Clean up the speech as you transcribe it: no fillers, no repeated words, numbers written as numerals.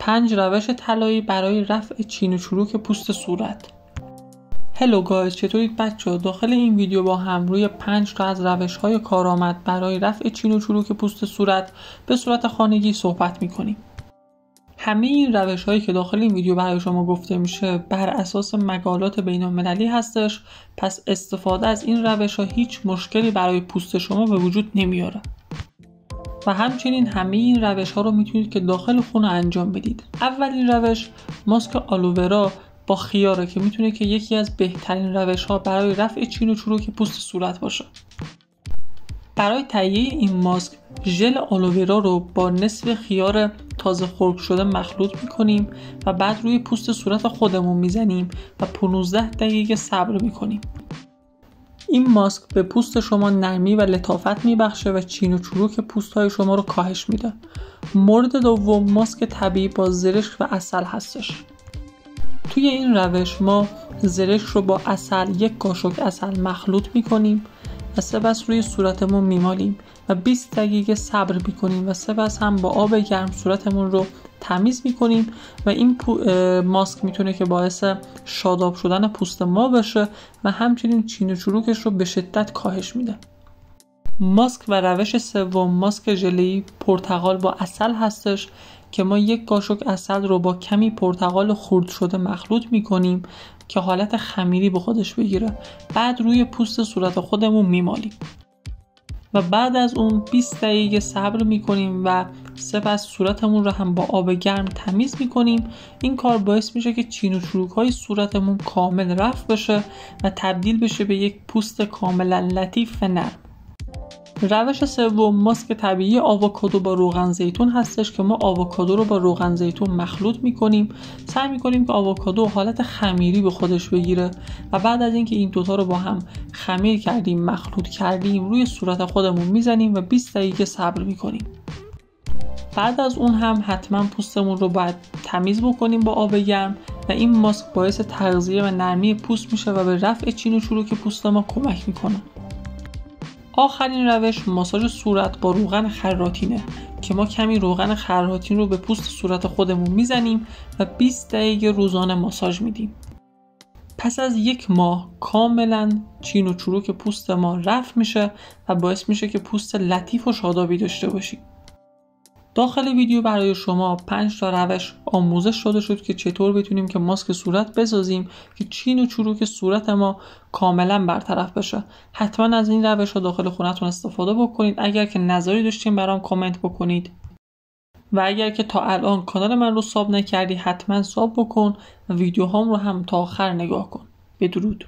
5 روش طلایی برای رفع چین و چروک پوست صورت. هلو گایز، چطورید بچه‌ها؟ داخل این ویدیو با هم روی 5 تا از روش‌های کارآمد برای رفع چین و چروک پوست صورت به صورت خانگی صحبت می‌کنیم. همه این روش‌هایی که داخل این ویدیو برای شما گفته میشه بر اساس مقالات بین‌المللی هستش، پس استفاده از این روش‌ها هیچ مشکلی برای پوست شما به وجود نمیاره. و همچنین همه این روش‌ها رو میتونید که داخل خونه انجام بدید. اولین روش ماسک آلوورا با خیاره که میتونه که یکی از بهترین روش‌ها برای رفع چین و چروک پوست صورت باشه. برای تهیه این ماسک ژل آلوورا رو با نصف خیار تازه خرد شده مخلوط میکنیم و بعد روی پوست صورت خودمون میزنیم و 15 دقیقه صبر میکنیم. این ماسک به پوست شما نرمی و لطافت میبخشه و چین و چروک پوست‌های شما رو کاهش میده. مورد دوم ماسک طبیعی با زرشک و عسل هستش. توی این روش ما زرشک رو با عسل، 1 قاشق عسل مخلوط میکنیم و سپس روی صورتمون میمالیم و 20 دقیقه صبر میکنیم و سپس هم با آب گرم صورتمون رو تمیز میکنیم و این ماسک میتونه که باعث شاداب شدن پوست ما بشه و همچنین چین و چروکش رو به شدت کاهش میده. ماسک و روش سوم ماسک ژله‌ای پرتقال با عسل هستش که ما 1 قاشق عسل رو با کمی پرتقال خرد شده مخلوط میکنیم که حالت خمیری به خودش بگیره. بعد روی پوست صورت خودمون میمالیم و بعد از اون 20 دقیقه صبر میکنیم و سپس صورتمون رو هم با آب گرم تمیز میکنیم. این کار باعث میشه که چین و چروک‌های صورتمون کامل رفع بشه و تبدیل بشه به یک پوست کاملا لطیف و نرم. روش سوم ماسک طبیعی آووکادو با روغن زیتون هستش که ما آووکادو رو با روغن زیتون مخلوط میکنیم. سعی میکنیم که آووکادو حالت خمیری به خودش بگیره و بعد از اینکه این دوتا رو با هم خمیر کردیم، مخلوط کردیم، روی صورت خودمون میزنیم و 20 دقیقه صبر میکنیم. بعد از اون هم حتما پوستمون رو باید تمیز بکنیم با آب گرم و این ماسک باعث تغذیه و نرمی پوست میشه و به رفع چین و چروک پوست ما کمک میکنه. آخرین روش ماساژ صورت با روغن خراتینه که ما کمی روغن خراتین رو به پوست صورت خودمون میزنیم و 20 دقیقه روزانه ماساژ میدیم. پس از 1 ماه کاملا چین و چروک پوست ما رفع میشه و باعث میشه که پوست لطیف و شادابی داشته باشیم. داخل ویدیو برای شما 5 تا روش آموزش داده شد که چطور بتونیم که ماسک صورت بسازیم که چین و چروک صورت ما کاملا برطرف بشه. حتما از این روش ها داخل خونتون استفاده بکنید. اگر که نظری داشتین برام کامنت بکنید و اگر که تا الان کانال من رو ساب نکردی حتما ساب بکن و ویدیوهام رو هم تا آخر نگاه کن. بدرود.